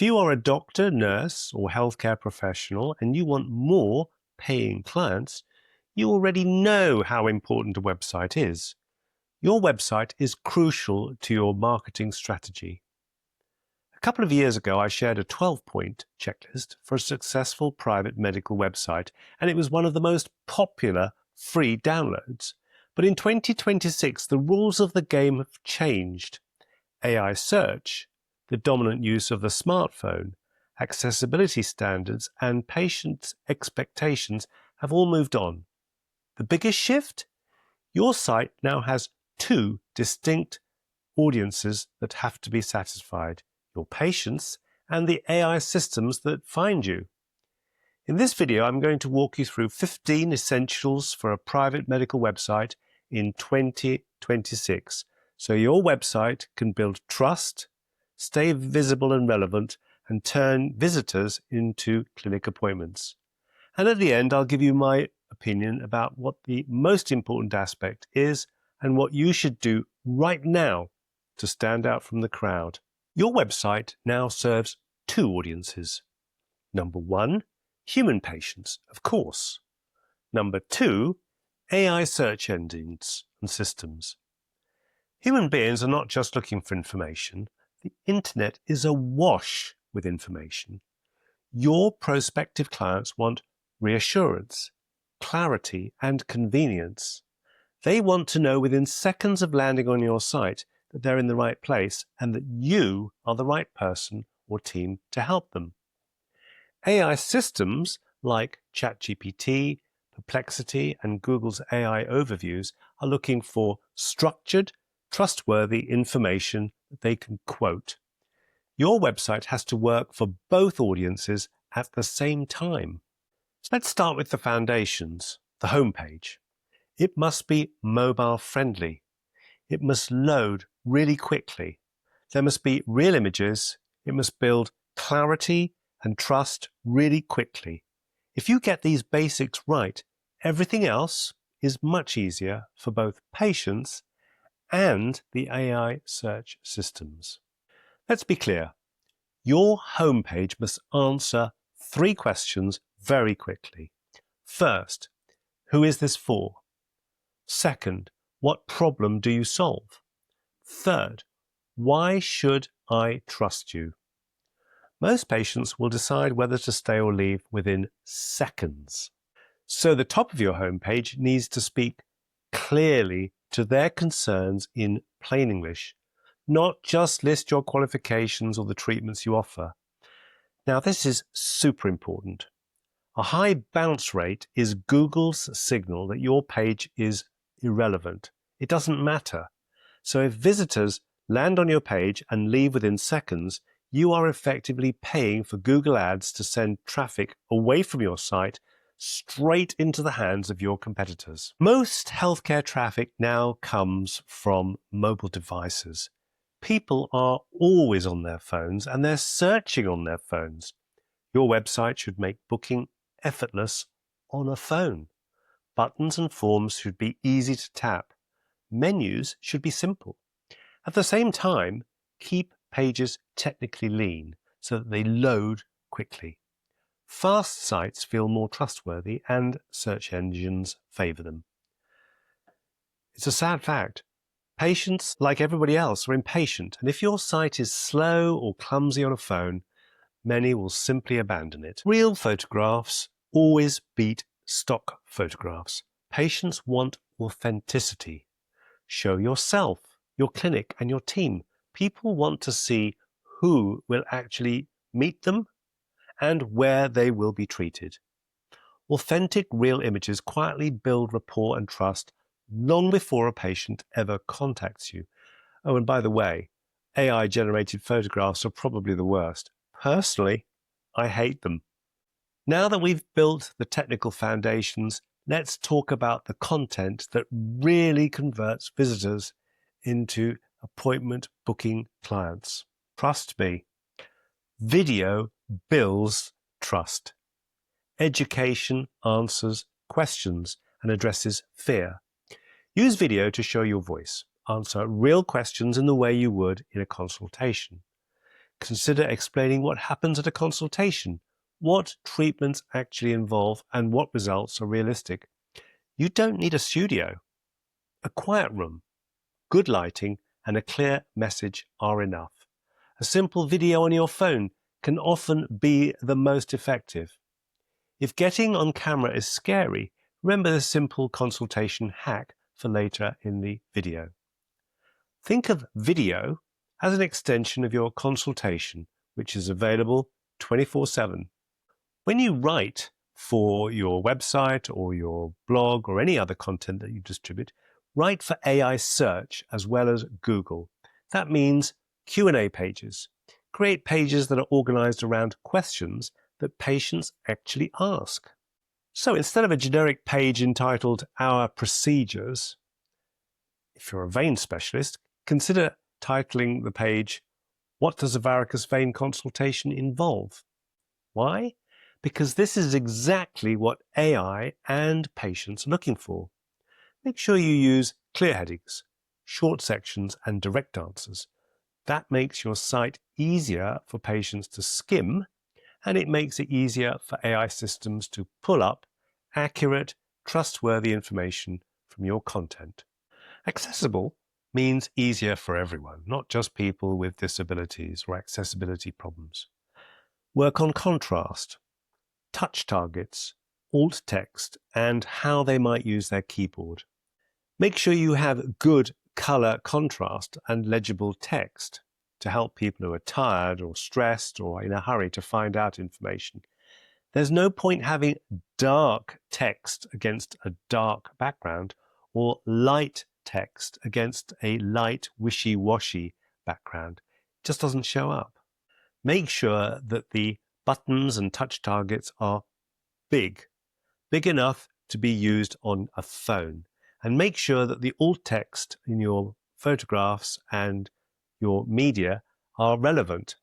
If you are a doctor, nurse, or healthcare professional and you want more paying clients, you already know how important a website is. Your website is crucial to your marketing strategy. A couple of years ago, I shared a 12-point checklist for a successful private medical website, and it was one of the most popular free downloads. But in 2026, the rules of the game have changed. AI search, the dominant use of the smartphone, accessibility standards, and patient expectations have all moved on. The biggest shift? Your site now has two distinct audiences that have to be satisfied: your patients and the AI systems that find you. In this video, I'm going to walk you through 15 essentials for a private medical website in 2026, so your website can build trust, stay visible and relevant, and turn visitors into clinic appointments. And at the end, I'll give you my opinion about what the most important aspect is and what you should do right now to stand out from the crowd. Your website now serves two audiences. Number one, human patients, of course. Number two, AI search engines and systems. Human beings are not just looking for information. The internet is awash with information. Your prospective clients want reassurance, clarity, and convenience. They want to know within seconds of landing on your site that they're in the right place and that you are the right person or team to help them. AI systems like ChatGPT, Perplexity, and Google's AI overviews are looking for structured, trustworthy information that they can quote. Your website has to work for both audiences at the same time. So let's start with the foundations, the homepage. It must be mobile friendly. It must load really quickly. There must be real images. It must build clarity and trust really quickly. If you get these basics right, everything else is much easier for both patients and the AI search systems. Let's be clear. Your homepage must answer three questions very quickly. First, who is this for? Second, what problem do you solve? Third, why should I trust you? Most patients will decide whether to stay or leave within seconds. So the top of your homepage needs to speak clearly to their concerns in plain English, not just list your qualifications or the treatments you offer. Now, this is super important. A high bounce rate is Google's signal that your page is irrelevant. It doesn't matter. So if visitors land on your page and leave within seconds, you are effectively paying for Google Ads to send traffic away from your site straight into the hands of your competitors. Most healthcare traffic now comes from mobile devices. People are always on their phones and they're searching on their phones. Your website should make booking effortless on a phone. Buttons and forms should be easy to tap. Menus should be simple. At the same time, keep pages technically lean so that they load quickly. Fast sites feel more trustworthy and search engines favor them. It's a sad fact. Patients, like everybody else, are impatient, and if your site is slow or clumsy on a phone, many will simply abandon it. Real photographs always beat stock photographs. Patients want authenticity. Show yourself, your clinic, and your team. People want to see who will actually meet them and where they will be treated. Authentic, real images quietly build rapport and trust long before a patient ever contacts you. Oh, and by the way, AI-generated photographs are probably the worst. Personally, I hate them. Now that we've built the technical foundations, let's talk about the content that really converts visitors into appointment booking clients. Trust me, video builds trust. Education answers questions and addresses fear. Use video to show your voice. Answer real questions in the way you would in a consultation. Consider explaining what happens at a consultation, what treatments actually involve, and what results are realistic. You don't need a studio. A quiet room, good lighting, and a clear message are enough. A simple video on your phone can often be the most effective. If getting on camera is scary, remember the simple consultation hack for later in the video. Think of video as an extension of your consultation, which is available 24/7. When you write for your website or your blog or any other content that you distribute, write for AI search as well as Google. That means Q&A pages. Create pages that are organized around questions that patients actually ask. So instead of a generic page entitled Our Procedures, if you're a vein specialist, consider titling the page, What does a varicose vein consultation involve? Why? Because this is exactly what AI and patients are looking for. Make sure you use clear headings, short sections, and direct answers. That makes your site easier for patients to skim, and it makes it easier for AI systems to pull up accurate, trustworthy information from your content. Accessible means easier for everyone, not just people with disabilities or accessibility problems. Work on contrast, touch targets, alt text, and how they might use their keyboard. Make sure you have good color contrast and legible text to help people who are tired or stressed or in a hurry to find out information. There's no point having dark text against a dark background or light text against a light wishy-washy background. It just doesn't show up. Make sure that the buttons and touch targets are big enough to be used on a phone. And make sure that the alt text in your photographs and your media are relevant.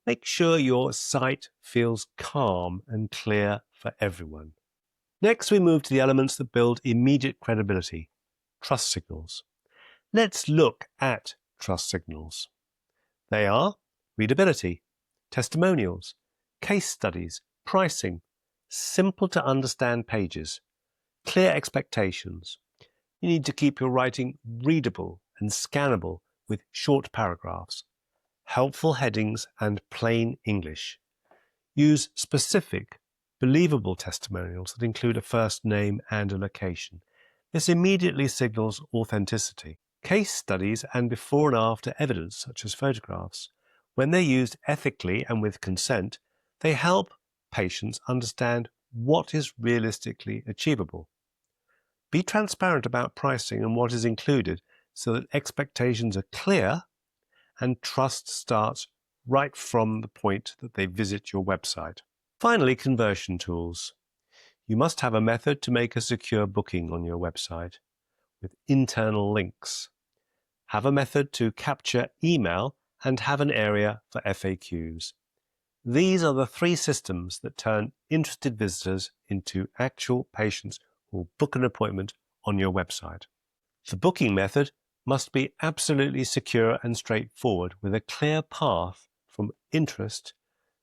Make sure your site feels calm and clear for everyone. Next, we move to the elements that build immediate credibility, trust signals. Let's look at trust signals. They are readability, testimonials, case studies, pricing, simple to understand pages, clear expectations. You need to keep your writing readable and scannable with short paragraphs, helpful headings, and plain English. Use specific, believable testimonials that include a first name and a location. This immediately signals authenticity. Case studies and before and after evidence, such as photographs, when they're used ethically and with consent, they help patients understand what is realistically achievable. Be transparent about pricing and what is included so that expectations are clear and trust starts right from the point that they visit your website. Finally, conversion tools. You must have a method to make a secure booking on your website with internal links. Have a method to capture email and have an area for FAQs. These are the three systems that turn interested visitors into actual patients who will book an appointment on your website. The booking method must be absolutely secure and straightforward with a clear path from interest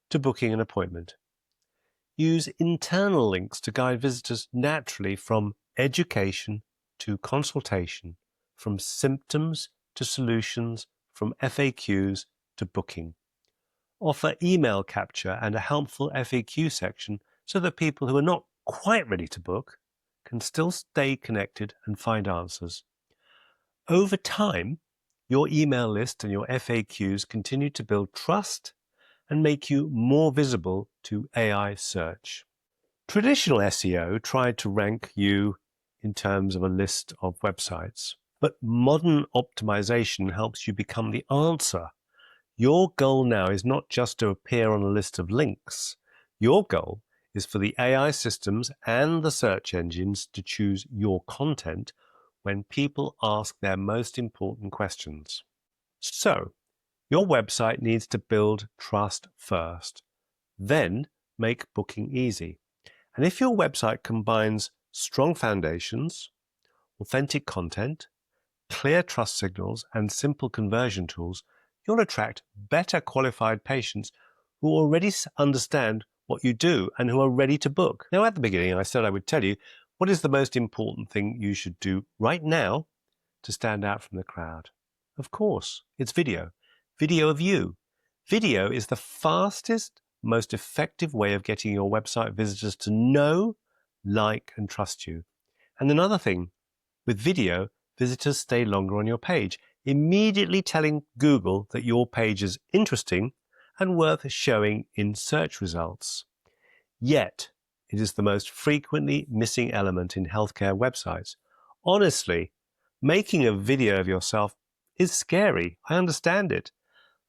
to booking an appointment. Use internal links to guide visitors naturally from education to consultation, from symptoms to solutions, from FAQs to booking. Offer email capture and a helpful FAQ section so that people who are not quite ready to book can still stay connected and find answers. Over time, your email list and your FAQs continue to build trust and make you more visible to AI search. Traditional SEO tried to rank you in terms of a list of websites, but modern optimization helps you become the answer. Your goal now is not just to appear on a list of links. Your goal is for the AI systems and the search engines to choose your content when people ask their most important questions. So, your website needs to build trust first, then make booking easy. And if your website combines strong foundations, authentic content, clear trust signals, and simple conversion tools, you'll attract better qualified patients who already understand what you do and who are ready to book. Now, at the beginning, I said I would tell you what is the most important thing you should do right now to stand out from the crowd. Of course, it's video. Video of you. Video is the fastest, most effective way of getting your website visitors to know, like, and trust you. And another thing, with video, visitors stay longer on your page, immediately telling Google that your page is interesting and worth showing in search results. Yet, it is the most frequently missing element in healthcare websites. Honestly, making a video of yourself is scary. I understand it.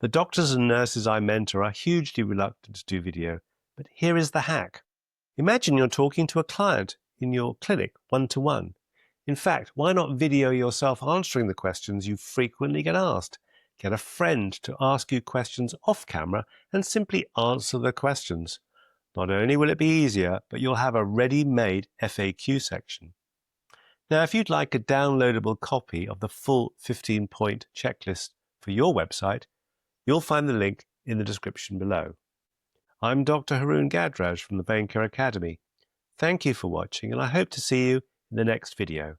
The doctors and nurses I mentor are hugely reluctant to do video, but here is the hack. Imagine you're talking to a client in your clinic one-to-one. In fact, why not video yourself answering the questions you frequently get asked? Get a friend to ask you questions off camera and simply answer the questions. Not only will it be easier, but you'll have a ready-made FAQ section. Now, if you'd like a downloadable copy of the full 15-point checklist for your website, you'll find the link in the description below. I'm Dr. Haroun Gajraj from the Vein Care Academy. Thank you for watching, and I hope to see you in the next video.